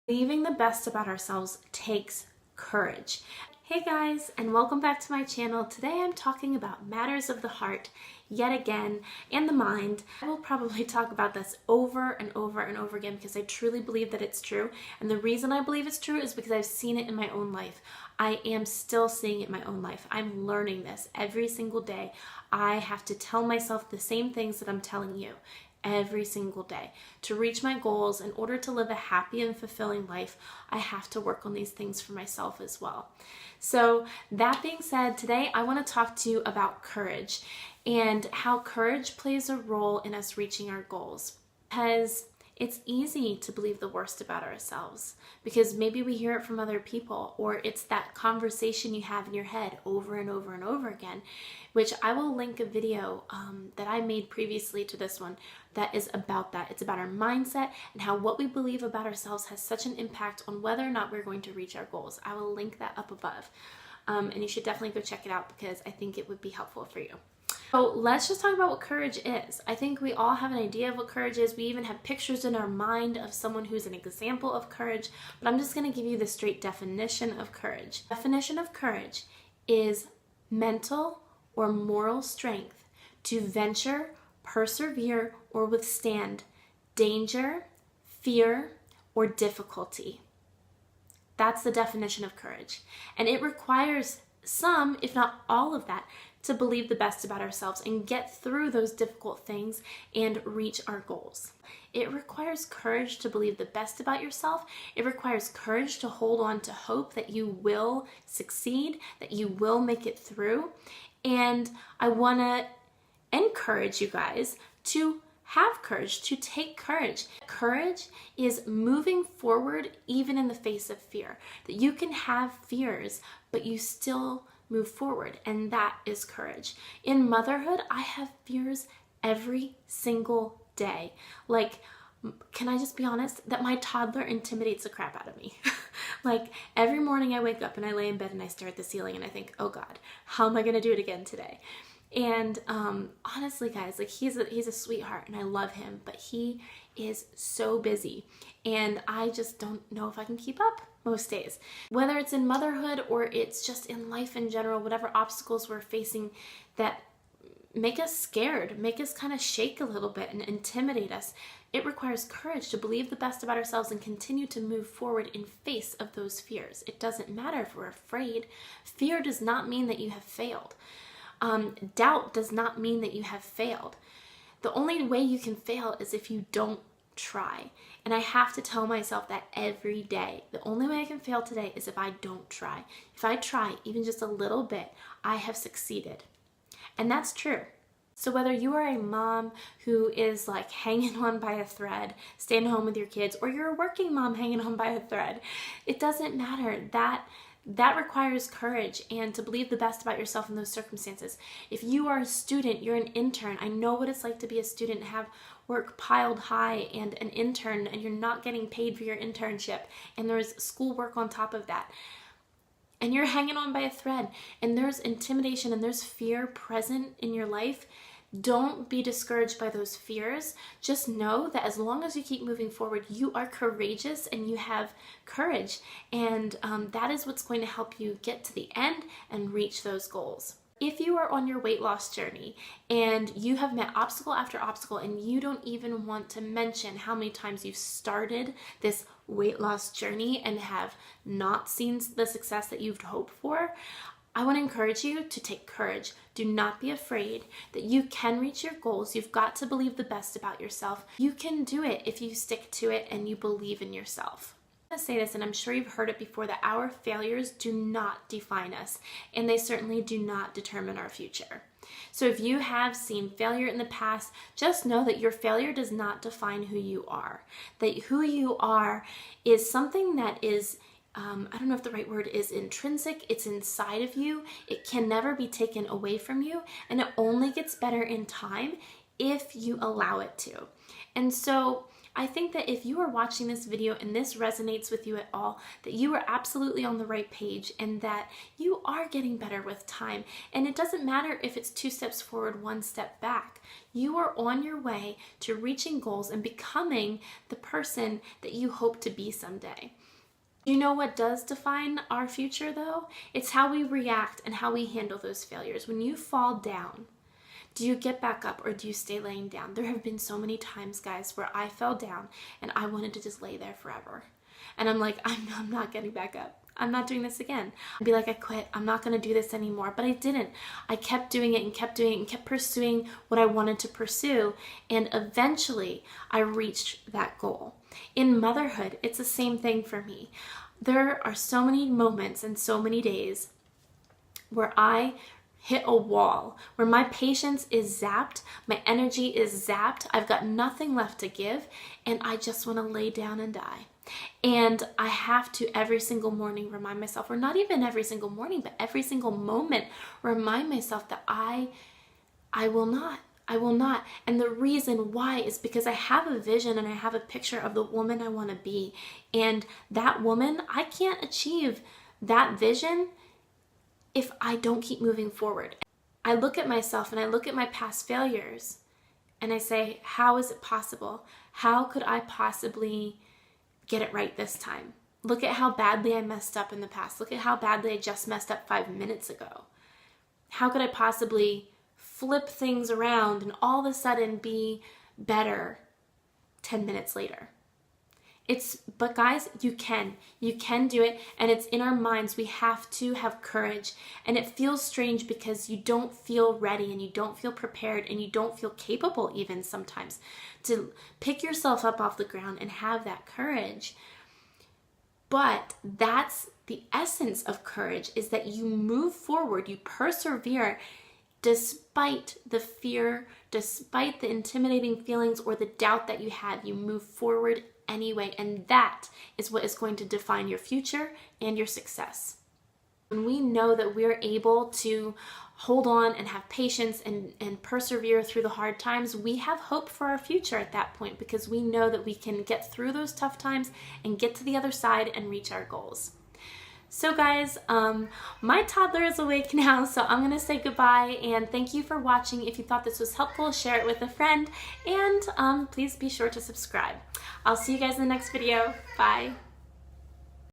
Believing the best about ourselves takes courage. Hey guys, and welcome back to my channel. Today I'm talking about matters of the heart yet again, and the mind. I will probably talk about this over and over and over again because I truly believe that it's true. And the reason I believe it's true is because I've seen it in my own life. I am still seeing it in my own life. I'm learning this every single day. I have to tell myself the same things that I'm telling you every single day. To reach my goals, in order to live a happy and fulfilling life, I have to work on these things for myself as well. So that being said, today I want to talk to you about courage and how courage plays a role in us reaching our goals. Because it's easy to believe the worst about ourselves because maybe we hear it from other people, or it's that conversation you have in your head over and over and over again, which I will link a video that I made previously to this one that is about that. It's about our mindset and how what we believe about ourselves has such an impact on whether or not we're going to reach our goals. I will link that up above. And you should definitely go check it out because I think it would be helpful for you. So let's just talk about what courage is. I think we all have an idea of what courage is. We even have pictures in our mind of someone who's an example of courage, but I'm just going to give you the straight definition of courage. Definition of courage is mental or moral strength to venture, persevere, or withstand danger, fear, or difficulty. That's the definition of courage. And it requires some, if not all of that, to believe the best about ourselves and get through those difficult things and reach our goals. It requires courage to believe the best about yourself. It requires courage to hold on to hope that you will succeed, that you will make it through. And I want to encourage you guys to have courage, to take courage. Courage is moving forward even in the face of fear. That you can have fears, but you still move forward, and that is courage. In motherhood, I have fears every single day. Like, can I just be honest that my toddler intimidates the crap out of me? Like, every morning I wake up and I lay in bed and I stare at the ceiling and I think, oh God, how am I going to do it again today? And honestly, guys, like he's a sweetheart and I love him, but he is so busy and I just don't know if I can keep up most days. Whether it's in motherhood or it's just in life in general, whatever obstacles we're facing that make us scared, make us kind of shake a little bit and intimidate us, it requires courage to believe the best about ourselves and continue to move forward in face of those fears. It doesn't matter if we're afraid. Fear does not mean that you have failed. Doubt does not mean that you have failed. The only way you can fail is if you don't try. And I have to tell myself that every day. The only way I can fail today is if I don't try. If I try even just a little bit, I have succeeded. And that's true. So whether you are a mom who is like hanging on by a thread, staying home with your kids, or you're a working mom hanging on by a thread, it doesn't matter. That requires courage and to believe the best about yourself in those circumstances. If you are a student, you're an intern. I know what it's like to be a student and have work piled high and an intern and you're not getting paid for your internship and there's schoolwork on top of that. And you're hanging on by a thread and there's intimidation and there's fear present in your life. Don't be discouraged by those fears. Just know that as long as you keep moving forward, you are courageous and you have courage. And that is what's going to help you get to the end and reach those goals. If you are on your weight loss journey and you have met obstacle after obstacle and you don't even want to mention how many times you've started this weight loss journey and have not seen the success that you've hoped for, I want to encourage you to take courage. Do not be afraid that you can reach your goals. You've got to believe the best about yourself. You can do it if you stick to it and you believe in yourself. I'm going to say this, and I'm sure you've heard it before, that our failures do not define us, and they certainly do not determine our future. So if you have seen failure in the past, just know that your failure does not define who you are. That who you are is something that is I don't know if the right word is intrinsic. It's inside of you. It can never be taken away from you. And it only gets better in time if you allow it to. And so I think that if you are watching this video and this resonates with you at all, that you are absolutely on the right page and that you are getting better with time. And it doesn't matter if it's 2 steps forward, 1 step back. You are on your way to reaching goals and becoming the person that you hope to be someday. You know what does define our future though? It's how we react and how we handle those failures. When you fall down, do you get back up or do you stay laying down? There have been so many times, guys, where I fell down and I wanted to just lay there forever. And I'm like, I'm not getting back up. I'm not doing this again. I'd be like, I quit. I'm not going to do this anymore. But I didn't. I kept doing it and kept doing it and kept pursuing what I wanted to pursue. And eventually I reached that goal. In motherhood, it's the same thing for me. There are so many moments and so many days where I hit a wall, where my patience is zapped, my energy is zapped, I've got nothing left to give, and I just want to lay down and die. And I have to every single morning remind myself, or not even every single morning, but every single moment, remind myself that I will not. I will not. And the reason why is because I have a vision and I have a picture of the woman I want to be. And that woman, I can't achieve that vision if I don't keep moving forward. I look at myself and I look at my past failures and I say, how is it possible? How could I possibly get it right this time? Look at how badly I messed up in the past. Look at how badly I just messed up 5 minutes ago. How could I possibly flip things around and all of a sudden be better 10 minutes later? But guys, you can do it, and it's in our minds. We have to have courage, and it feels strange because you don't feel ready and you don't feel prepared and you don't feel capable even sometimes to pick yourself up off the ground and have that courage. But that's the essence of courage, is that you move forward, you persevere despite the fear, despite the intimidating feelings or the doubt that you have. You move forward anyway, and that is what is going to define your future and your success. When we know that we're able to hold on and have patience and persevere through the hard times, we have hope for our future at that point, because we know that we can get through those tough times and get to the other side and reach our goals. So guys, my toddler is awake now, so I'm going to say goodbye, and thank you for watching. If you thought this was helpful, share it with a friend, and please be sure to subscribe. I'll see you guys in the next video. Bye.